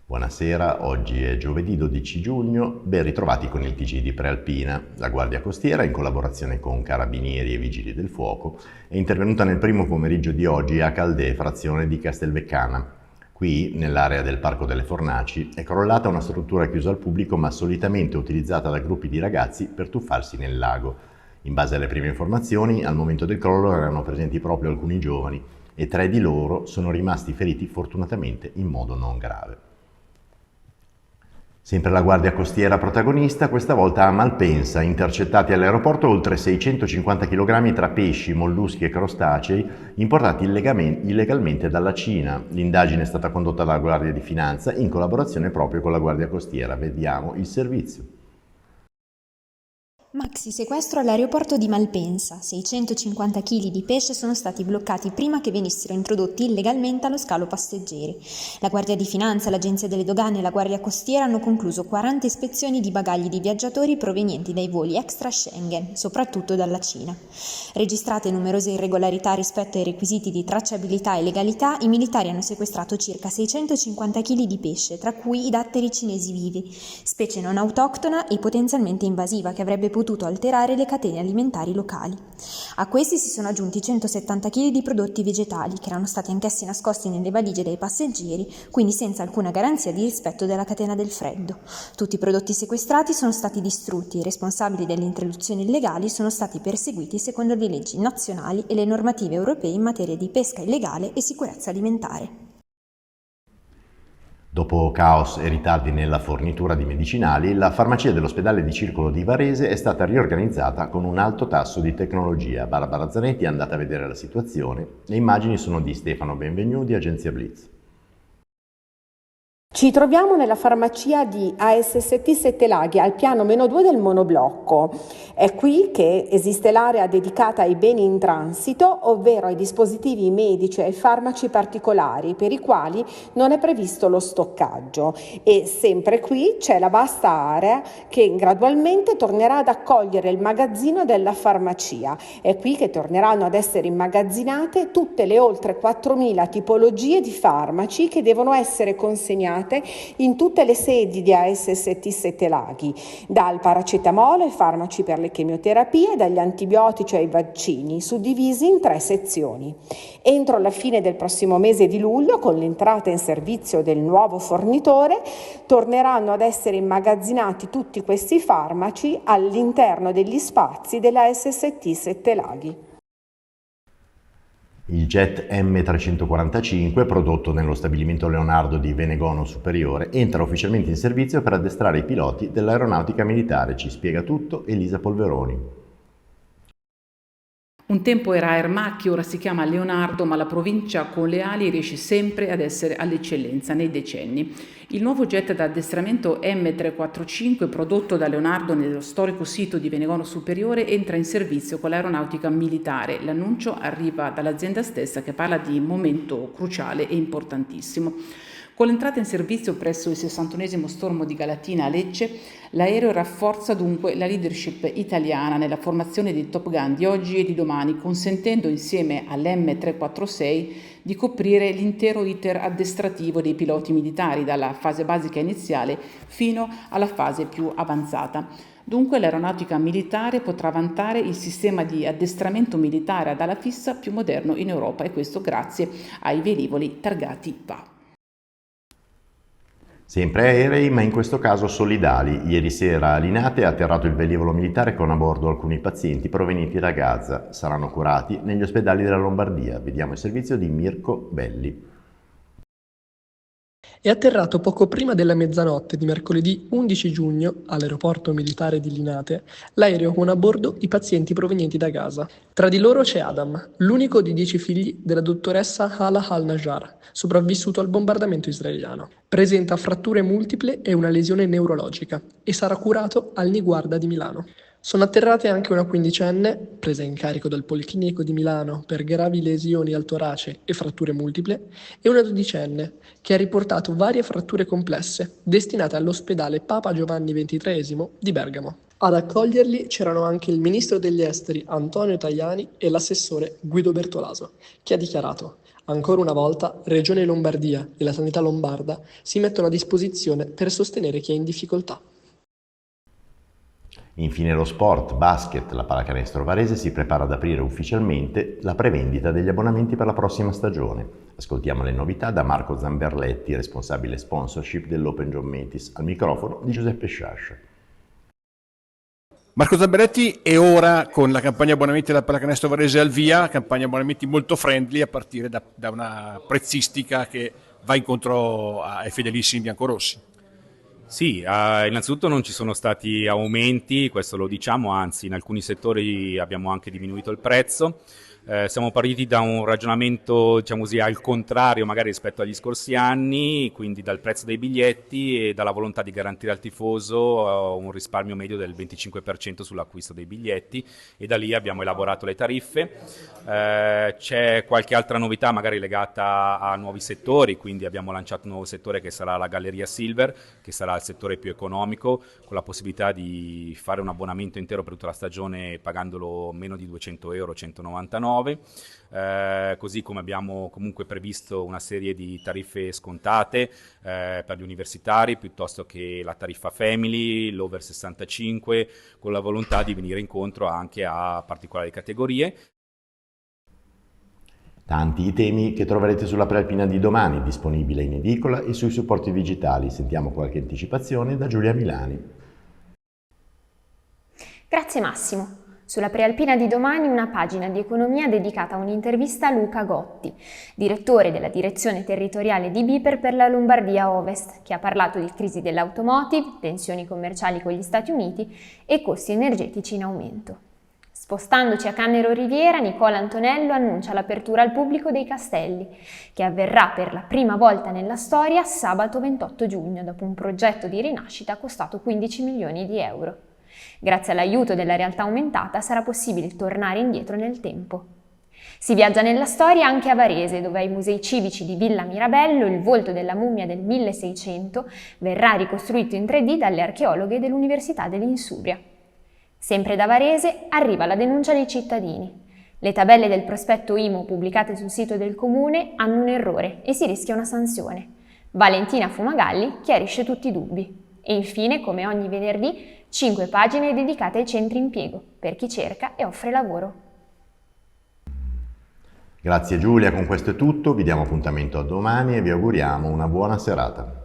Buonasera, oggi è giovedì 12 giugno, ben ritrovati con il TG di Prealpina. La Guardia Costiera, in collaborazione con Carabinieri e Vigili del Fuoco, è intervenuta nel primo pomeriggio di oggi a Caldè, frazione di Castelveccana. Qui, nell'area del Parco delle Fornaci, è crollata una struttura chiusa al pubblico ma solitamente utilizzata da gruppi di ragazzi per tuffarsi nel lago. In base alle prime informazioni, al momento del crollo erano presenti proprio alcuni giovani e 3 di loro sono rimasti feriti fortunatamente in modo non grave. Sempre la Guardia Costiera protagonista, questa volta a Malpensa, intercettati all'aeroporto oltre 650 kg tra pesci, molluschi e crostacei importati illegalmente dalla Cina. L'indagine è stata condotta dalla Guardia di Finanza in collaborazione proprio con la Guardia Costiera. Vediamo il servizio. Maxi sequestro all'aeroporto di Malpensa. 650 kg di pesce sono stati bloccati prima che venissero introdotti illegalmente allo scalo passeggeri. La Guardia di Finanza, l'Agenzia delle Dogane e la Guardia Costiera hanno concluso 40 ispezioni di bagagli di viaggiatori provenienti dai voli extra Schengen, soprattutto dalla Cina. Registrate numerose irregolarità rispetto ai requisiti di tracciabilità e legalità, i militari hanno sequestrato circa 650 kg di pesce, tra cui i datteri cinesi vivi, specie non autoctona e potenzialmente invasiva che avrebbe potuto alterare le catene alimentari locali. A questi si sono aggiunti 170 kg di prodotti vegetali che erano stati anch'essi nascosti nelle valigie dei passeggeri, quindi senza alcuna garanzia di rispetto della catena del freddo. Tutti i prodotti sequestrati sono stati distrutti e i responsabili delle introduzioni illegali sono stati perseguiti secondo le leggi nazionali e le normative europee in materia di pesca illegale e sicurezza alimentare. Dopo caos e ritardi nella fornitura di medicinali, la farmacia dell'ospedale di Circolo di Varese è stata riorganizzata con un alto tasso di tecnologia. Barbara Zanetti è andata a vedere la situazione. Le immagini sono di Stefano Benvenu di Agenzia Blitz. Ci troviamo nella farmacia di ASST Sette Laghi, al piano -2 del monoblocco. È qui che esiste l'area dedicata ai beni in transito, ovvero ai dispositivi medici e ai farmaci particolari per i quali non è previsto lo stoccaggio. E sempre qui c'è la vasta area che gradualmente tornerà ad accogliere il magazzino della farmacia. È qui che torneranno ad essere immagazzinate tutte le oltre 4.000 tipologie di farmaci che devono essere consegnate in tutte le sedi di ASST Sette Laghi, dal paracetamolo ai farmaci per le chemioterapie, dagli antibiotici ai vaccini, suddivisi in 3 sezioni. Entro la fine del prossimo mese di luglio, con l'entrata in servizio del nuovo fornitore, torneranno ad essere immagazzinati tutti questi farmaci all'interno degli spazi della ASST Sette Laghi. Il jet M345, prodotto nello stabilimento Leonardo di Venegono Superiore, entra ufficialmente in servizio per addestrare i piloti dell'aeronautica militare. Ci spiega tutto Elisa Polveroni. Un tempo era Aermacchi, ora si chiama Leonardo, ma la provincia con le ali riesce sempre ad essere all'eccellenza nei decenni. Il nuovo jet da addestramento M345, prodotto da Leonardo nello storico sito di Venegono Superiore, entra in servizio con l'aeronautica militare. L'annuncio arriva dall'azienda stessa, che parla di momento cruciale e importantissimo. Con l'entrata in servizio presso il 61esimo stormo di Galatina a Lecce, l'aereo rafforza dunque la leadership italiana nella formazione dei Top Gun di oggi e di domani, consentendo insieme all'M346 di coprire l'intero iter addestrativo dei piloti militari, dalla fase basica iniziale fino alla fase più avanzata. Dunque l'aeronautica militare potrà vantare il sistema di addestramento militare ad ala fissa più moderno in Europa, e questo grazie ai velivoli targati PA. Sempre aerei, ma in questo caso solidali. Ieri sera a Linate è atterrato il velivolo militare con a bordo alcuni pazienti provenienti da Gaza. Saranno curati negli ospedali della Lombardia. Vediamo il servizio di Mirko Belli. È atterrato poco prima della mezzanotte di mercoledì 11 giugno all'aeroporto militare di Linate l'aereo con a bordo i pazienti provenienti da Gaza. Tra di loro c'è Adam, l'unico di 10 figli della dottoressa Hala al-Najjar, sopravvissuto al bombardamento israeliano. Presenta fratture multiple e una lesione neurologica e sarà curato al Niguarda di Milano. Sono atterrate anche una quindicenne, presa in carico dal Policlinico di Milano per gravi lesioni al torace e fratture multiple, e una dodicenne, che ha riportato varie fratture complesse, destinate all'ospedale Papa Giovanni XXIII di Bergamo. Ad accoglierli c'erano anche il ministro degli esteri Antonio Tajani e l'assessore Guido Bertolaso, che ha dichiarato: Ancora una volta, Regione Lombardia e la sanità lombarda si mettono a disposizione per sostenere chi è in difficoltà. Infine lo sport, basket, la pallacanestro Varese si prepara ad aprire ufficialmente la prevendita degli abbonamenti per la prossima stagione. Ascoltiamo le novità da Marco Zamberletti, responsabile sponsorship dell'Open John Metis, al microfono di Giuseppe Sciascia. Marco Zamberetti, e ora con la campagna abbonamenti della Pallacanestro Varese al via, campagna abbonamenti molto friendly a partire da una prezzistica che va incontro ai fedelissimi biancorossi. Sì, innanzitutto non ci sono stati aumenti, questo lo diciamo, anzi in alcuni settori abbiamo anche diminuito il prezzo. Siamo partiti da un ragionamento, diciamo così, al contrario magari rispetto agli scorsi anni, quindi dal prezzo dei biglietti e dalla volontà di garantire al tifoso un risparmio medio del 25% sull'acquisto dei biglietti, e da lì abbiamo elaborato le tariffe. C'è qualche altra novità magari legata a nuovi settori, quindi abbiamo lanciato un nuovo settore che sarà la Galleria Silver, che sarà il settore più economico, con la possibilità di fare un abbonamento intero per tutta la stagione pagandolo meno di 200 euro, 199. Così come abbiamo comunque previsto una serie di tariffe scontate per gli universitari, piuttosto che la tariffa family, l'over 65, con la volontà di venire incontro anche a particolari categorie. Tanti i temi che troverete sulla prealpina di domani, disponibile in edicola e sui supporti digitali. Sentiamo qualche anticipazione da Giulia Milani. Grazie Massimo. Sulla prealpina di domani una pagina di economia dedicata a un'intervista a Luca Gotti, direttore della direzione territoriale di BPER per la Lombardia Ovest, che ha parlato di crisi dell'automotive, tensioni commerciali con gli Stati Uniti e costi energetici in aumento. Spostandoci a Cannero Riviera, Nicola Antonello annuncia l'apertura al pubblico dei Castelli, che avverrà per la prima volta nella storia sabato 28 giugno, dopo un progetto di rinascita costato 15 milioni di euro. Grazie all'aiuto della realtà aumentata sarà possibile tornare indietro nel tempo. Si viaggia nella storia anche a Varese, dove ai musei civici di Villa Mirabello il volto della mummia del 1600 verrà ricostruito in 3D dalle archeologhe dell'Università dell'Insubria. Sempre da Varese arriva la denuncia dei cittadini. Le tabelle del prospetto IMU pubblicate sul sito del comune hanno un errore e si rischia una sanzione. Valentina Fumagalli chiarisce tutti i dubbi. E infine, come ogni venerdì, 5 pagine dedicate ai centri impiego, per chi cerca e offre lavoro. Grazie Giulia, con questo è tutto, vi diamo appuntamento a domani e vi auguriamo una buona serata.